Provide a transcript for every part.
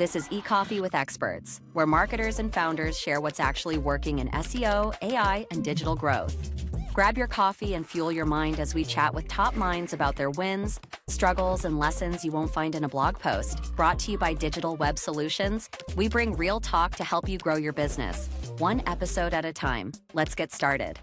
This is eCoffee with Experts, where marketers and founders share what's actually working in SEO, AI, and digital growth. Grab your coffee and fuel your mind as we chat with top minds about their wins, struggles, and lessons you won't find in a blog post. Brought to you by Digital Web Solutions, we bring real talk to help you grow your business, one episode at a time. Let's get started.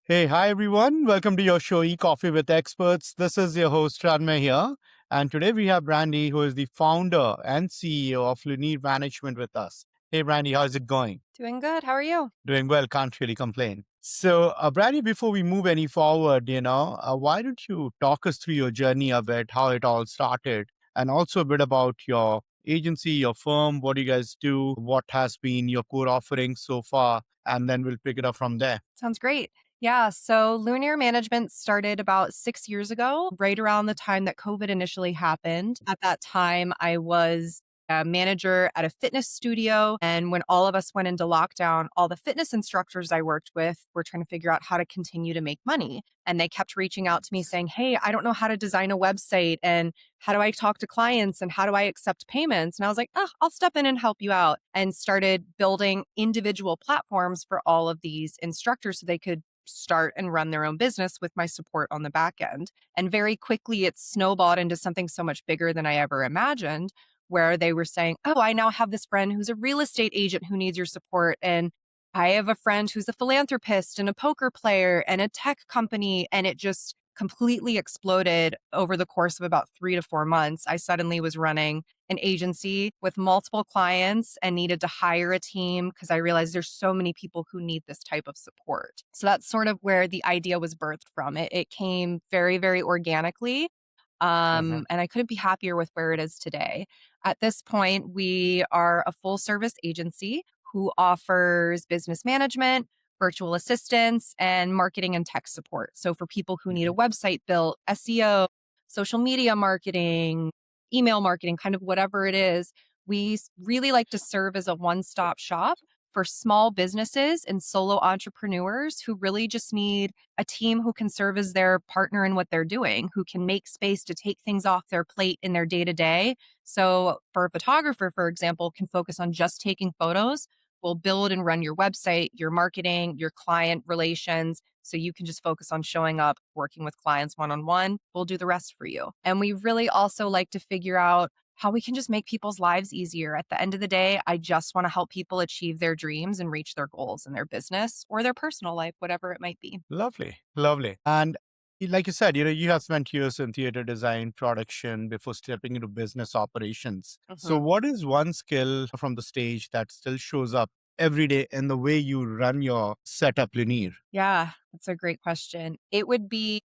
Hey, hi everyone. Welcome to your show, eCoffee with Experts. This is your host, Ranmay here. And today we have Brandi, who is the founder and CEO of Luneer Management with us. Hey, Brandi, how's it going? Doing good. How are you? Doing well. Can't really complain. So, Brandi, before we move any forward, why don't you talk us through your journey a bit, how it all started, and also a bit about your agency, your firm, what you guys do, what has been your core offering so far, and then we'll pick it up from there. Sounds great. Yeah. So Luneer Management started about 6 years ago, right around the time that COVID initially happened. At that time, I was a manager at a fitness studio. And when all of us went into lockdown, all the fitness instructors I worked with were trying to figure out how to continue to make money. And they kept reaching out to me saying, hey, I don't know how to design a website. And how do I talk to clients? And how do I accept payments? And I was like, I'll step in and help you out. And started building individual platforms for all of these instructors so they could start and run their own business with my support on the back end. And very quickly, it snowballed into something so much bigger than I ever imagined, where they were saying, oh, I now have this friend who's a real estate agent who needs your support. And I have a friend who's a philanthropist and a poker player and a tech company. And it just completely exploded over the course of about 3 to 4 months. I suddenly was running an agency with multiple clients and needed to hire a team because I realized there's so many people who need this type of support. So that's sort of where the idea was birthed from. It came very, very organically. And I couldn't be happier with where it is today. At this point, we are a full service agency who offers business management, virtual assistants, and marketing and tech support. So for people who need a website built, SEO, social media marketing, email marketing, kind of whatever it is, we really like to serve as a one-stop shop for small businesses and solo entrepreneurs who really just need a team who can serve as their partner in what they're doing, who can make space to take things off their plate in their day-to-day. So for a photographer, for example, can focus on just taking photos. We'll build and run your website, your marketing, your client relations. So you can just focus on showing up, working with clients one-on-one. We'll do the rest for you. And we really also like to figure out how we can just make people's lives easier. At the end of the day, I just want to help people achieve their dreams and reach their goals in their business or their personal life, whatever it might be. Lovely. And like you said, you have spent years in theater design, production before stepping into business operations. So what is one skill from the stage that still shows up every day in the way you run your setup, Luneer? Yeah, that's a great question. It would be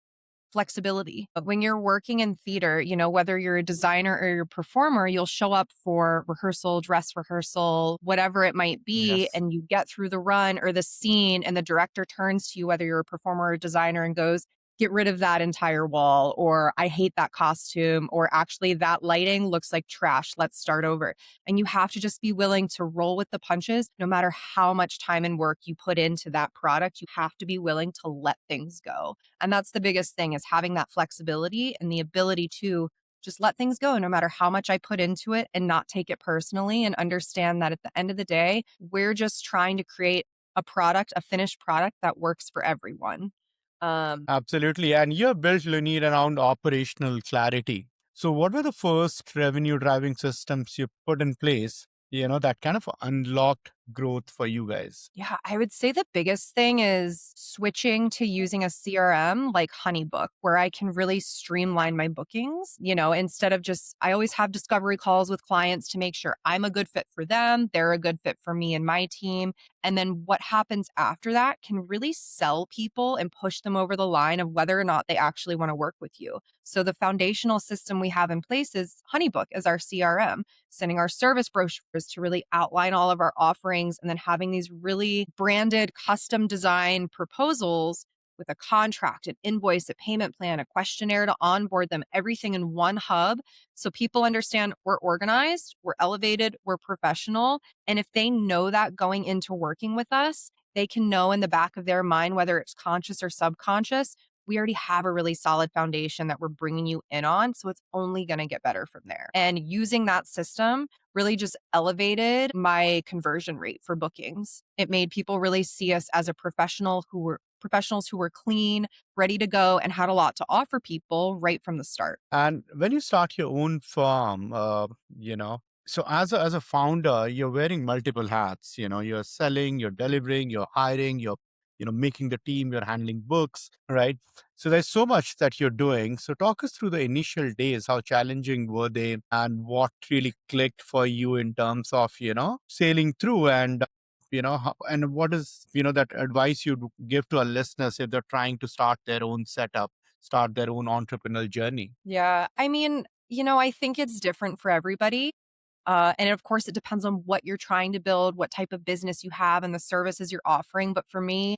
flexibility. When you're working in theater, whether you're a designer or you're a performer, you'll show up for rehearsal, dress rehearsal, whatever it might be, Yes. and you get through the run or the scene, and the director turns to you, whether you're a performer or a designer, and goes, get rid of that entire wall, or I hate that costume, or actually that lighting looks like trash. Let's start over. And you have to just be willing to roll with the punches. No matter how much time and work you put into that product, you have to be willing to let things go. And that's the biggest thing, is having that flexibility and the ability to just let things go no matter how much I put into it, and not take it personally, and understand that at the end of the day, we're just trying to create a product, a finished product that works for everyone. Absolutely. And you have built Luneer around operational clarity. So what were the first revenue driving systems you put in place, that kind of unlocked growth for you guys? Yeah, I would say the biggest thing is switching to using a CRM like HoneyBook, where I can really streamline my bookings. Instead of I always have discovery calls with clients to make sure I'm a good fit for them, they're a good fit for me and my team. And then what happens after that can really sell people and push them over the line of whether or not they actually want to work with you. So the foundational system we have in place is HoneyBook as our CRM, sending our service brochures to really outline all of our offerings, and then having these really branded, custom design proposals with a contract, an invoice, a payment plan, a questionnaire to onboard them, everything in one hub. So people understand we're organized, we're elevated, we're professional. And if they know that going into working with us, they can know in the back of their mind, whether it's conscious or subconscious, we already have a really solid foundation that we're bringing you in on. So it's only going to get better from there. And using that system really just elevated my conversion rate for bookings. It made people really see us as a professionals who were clean, ready to go, and had a lot to offer people right from the start. And when you start your own firm, so as a founder, you're wearing multiple hats. You're selling, you're delivering, you're hiring, you're making the team, you're handling books, right? So there's so much that you're doing. So talk us through the initial days. How challenging were they, and what really clicked for you in terms of sailing through, and and what is that advice you'd give to our listeners if they're trying to start their own setup, start their own entrepreneurial journey? Yeah. I mean, I think it's different for everybody. And of course, it depends on what you're trying to build, what type of business you have, and the services you're offering. But for me,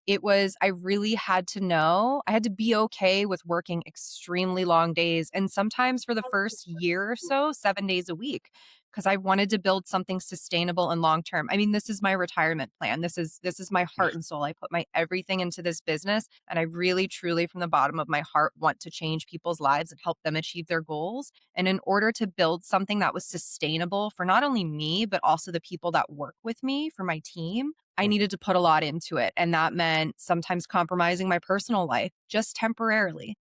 I really had to know, I had to be okay with working extremely long days. And sometimes for the first year or so, 7 days a week, because I wanted to build something sustainable and long term. I mean, this is my retirement plan. This is my heart and soul. I put my everything into this business. And I really, truly, from the bottom of my heart, want to change people's lives and help them achieve their goals. And in order to build something that was sustainable for not only me, but also the people that work with me, for my team, I needed to put a lot into it. And that meant sometimes compromising my personal life just temporarily.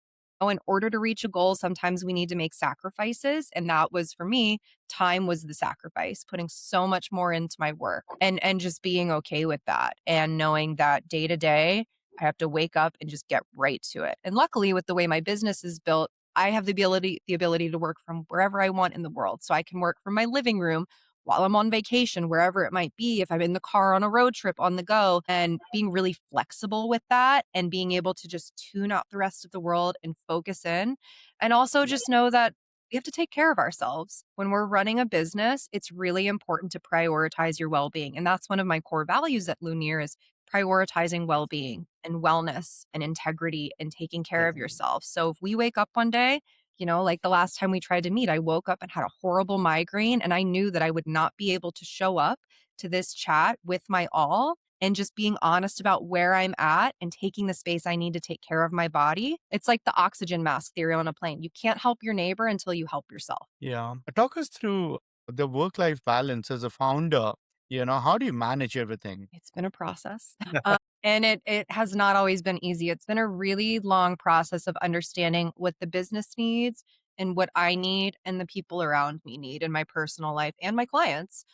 In order to reach a goal, sometimes we need to make sacrifices. And that was for me, time was the sacrifice, putting so much more into my work and just being okay with that and knowing that day to day, I have to wake up and just get right to it. And luckily, with the way my business is built, I have the ability to work from wherever I want in the world. So I can work from my living room while I'm on vacation, wherever it might be, if I'm in the car on a road trip on the go, and being really flexible with that and being able to just tune out the rest of the world and focus in. And also just know that we have to take care of ourselves. When we're running a business, it's really important to prioritize your well-being. And that's one of my core values at Luneer is prioritizing well-being and wellness and integrity and taking care of yourself. So if we wake up one day, like the last time we tried to meet, I woke up and had a horrible migraine, and I knew that I would not be able to show up to this chat with my all and just being honest about where I'm at and taking the space I need to take care of my body. It's like the oxygen mask theory on a plane. You can't help your neighbor until you help yourself. Yeah. Talk us through the work-life balance as a founder. How do you manage everything? It's been a process. And it has not always been easy. It's been a really long process of understanding what the business needs and what I need and the people around me need in my personal life and my clients.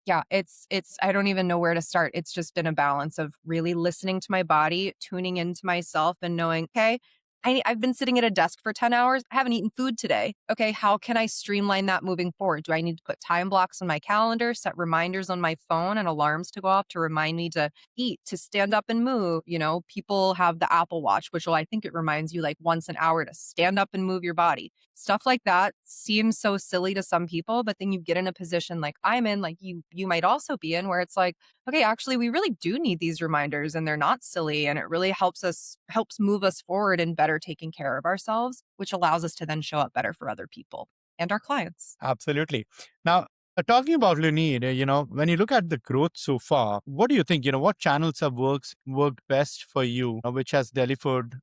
Yeah, it's I don't even know where to start. It's just been a balance of really listening to my body, tuning into myself and knowing, okay, I've been sitting at a desk for 10 hours. I haven't eaten food today. Okay, how can I streamline that moving forward? Do I need to put time blocks on my calendar, set reminders on my phone and alarms to go off to remind me to eat, to stand up and move? People have the Apple Watch, which I think it reminds you like once an hour to stand up and move your body. Stuff like that seems so silly to some people, but then you get in a position like I'm in, like you might also be in, where it's like, okay, actually we really do need these reminders and they're not silly, and it really helps move us forward in better taking care of ourselves, which allows us to then show up better for other people and our clients. Absolutely. Now, talking about Luneer, when you look at the growth so far, what do you think? What channels have worked best for you, which has delivered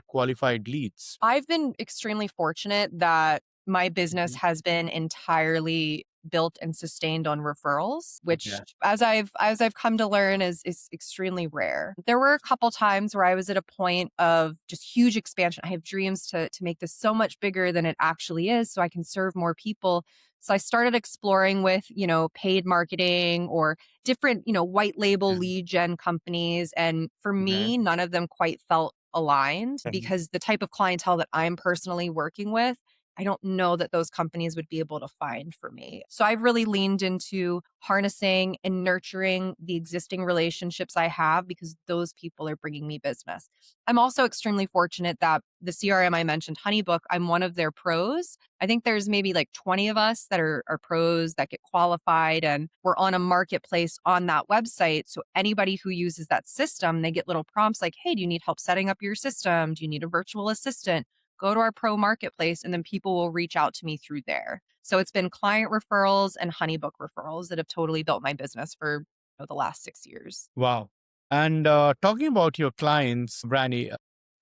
qualified leads? I've been extremely fortunate that my business has been entirely built and sustained on referrals, which Yeah. as I've come to learn is extremely rare. There were a couple times where I was at a point of just huge expansion. I have dreams to make this so much bigger than it actually is so I can serve more people. So I started exploring with, paid marketing or different, white label Yeah. lead gen companies. And for Okay. me, none of them quite felt aligned because the type of clientele that I'm personally working with, I don't know that those companies would be able to find for me. So I've really leaned into harnessing and nurturing the existing relationships I have because those people are bringing me business. I'm also extremely fortunate that the CRM I mentioned, HoneyBook, I'm one of their pros. I think there's maybe like 20 of us that are pros that get qualified, and we're on a marketplace on that website. So anybody who uses that system, they get little prompts like, hey, do you need help setting up your system? Do you need a virtual assistant? Go to our pro marketplace, and then people will reach out to me through there. So it's been client referrals and HoneyBook referrals that have totally built my business for the last 6 years. Wow. And talking about your clients, Brandi,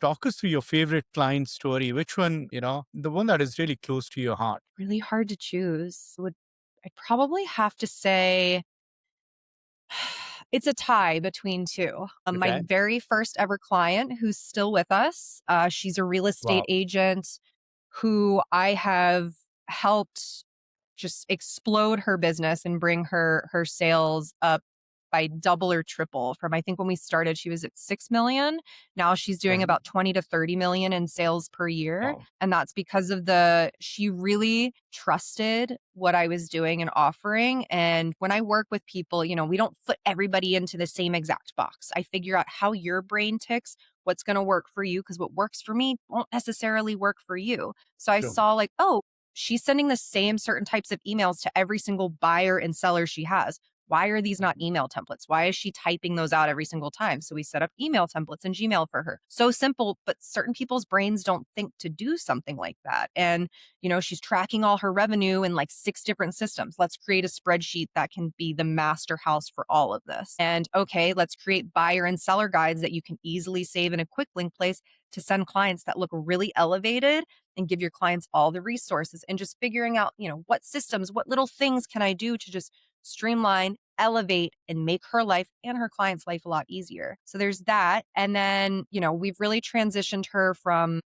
talk us through your favorite client story. Which one, the one that is really close to your heart? Really hard to choose. I'd probably have to say it's a tie between two. My Okay. very first ever client who's still with us, she's a real estate Wow. agent who I have helped just explode her business and bring her sales up by double or triple. From, I think when we started she was at 6 million. Now she's doing Okay. about 20 to 30 million in sales per year, Wow. and that's because of she really trusted what I was doing and offering. And when I work with people, we don't put everybody into the same exact box. I figure out how your brain ticks, what's going to work for you, because what works for me won't necessarily work for you. So I Sure. saw like, oh, she's sending the same certain types of emails to every single buyer and seller she has. Why are these not email templates? Why is she typing those out every single time? So we set up email templates in Gmail for her. So simple, but certain people's brains don't think to do something like that. And, she's tracking all her revenue in like 6 different systems. Let's create a spreadsheet that can be the master house for all of this. And okay, let's create buyer and seller guides that you can easily save in a quick link place to send clients that look really elevated, and give your clients all the resources, and just figuring out, what systems, what little things can I do to just streamline, elevate, and make her life and her client's life a lot easier. So there's that. And then, we've really transitioned her from,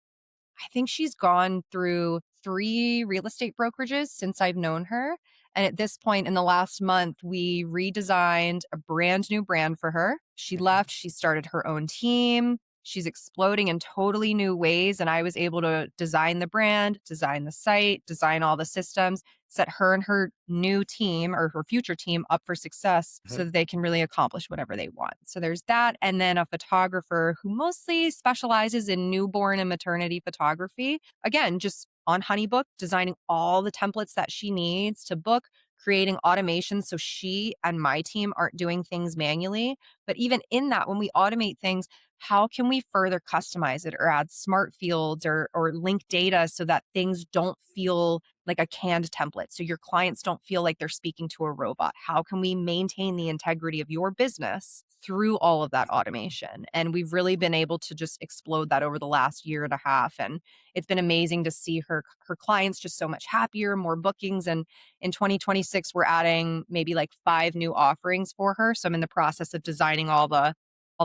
I think she's gone through 3 real estate brokerages since I've known her. And at this point in the last month, we redesigned a brand new brand for her. She left, she started her own team. She's exploding in totally new ways. And I was able to design the brand, design the site, design all the systems, set her and her new team or her future team up for success so that they can really accomplish whatever they want. So there's that. And then a photographer who mostly specializes in newborn and maternity photography. Again, just on HoneyBook, designing all the templates that she needs to book, creating automation so she and my team aren't doing things manually. But even in that, when we automate things, how can we further customize it or add smart fields or link data so that things don't feel like a canned template? So your clients don't feel like they're speaking to a robot. How can we maintain the integrity of your business through all of that automation? And we've really been able to just explode that over the last year and a half. And it's been amazing to see her clients just so much happier, more bookings. And in 2026, we're adding maybe like 5 new offerings for her. So I'm in the process of designing all the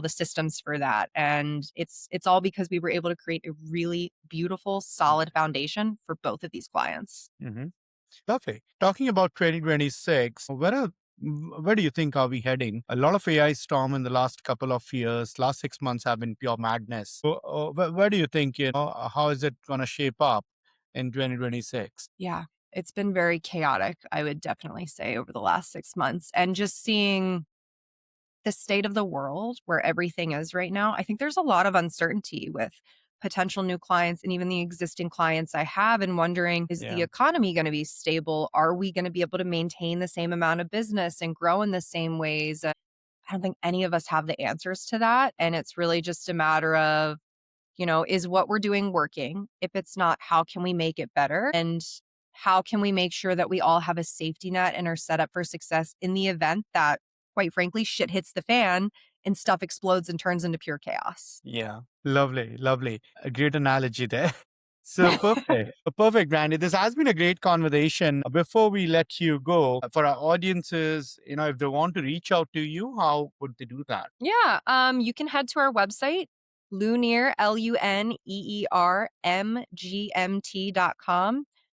systems for that. And it's all because we were able to create a really beautiful, solid foundation for both of these clients. Mm-hmm. Lovely. Talking about 2026, where do you think are we heading? A lot of AI storm in the last couple of years. Last 6 months have been pure madness. So, where do you think, how is it going to shape up in 2026? Yeah, it's been very chaotic, I would definitely say, over the last 6 months. And just seeing the state of the world where everything is right now, I think there's a lot of uncertainty with potential new clients and even the existing clients I have, and wondering, is the Yeah. economy going to be stable? Are we going to be able to maintain the same amount of business and grow in the same ways? I don't think any of us have the answers to that. And it's really just a matter of, is what we're doing working? If it's not, how can we make it better? And how can we make sure that we all have a safety net and are set up for success in the event that, quite frankly, shit hits the fan and stuff explodes and turns into pure chaos? Yeah. Lovely, lovely. A great analogy there. So perfect. Perfect, Brandi. This has been a great conversation. Before we let you go, for our audiences, if they want to reach out to you, how would they do that? Yeah, you can head to our website, Luneer, LUNEER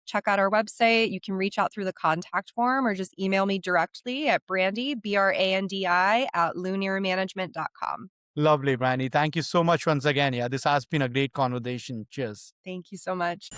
Check out our website. You can reach out through the contact form or just email me directly at Brandi, Brandi, at luneermanagement.com. Lovely, Brandi. Thank you so much once again. Yeah, this has been a great conversation. Cheers. Thank you so much.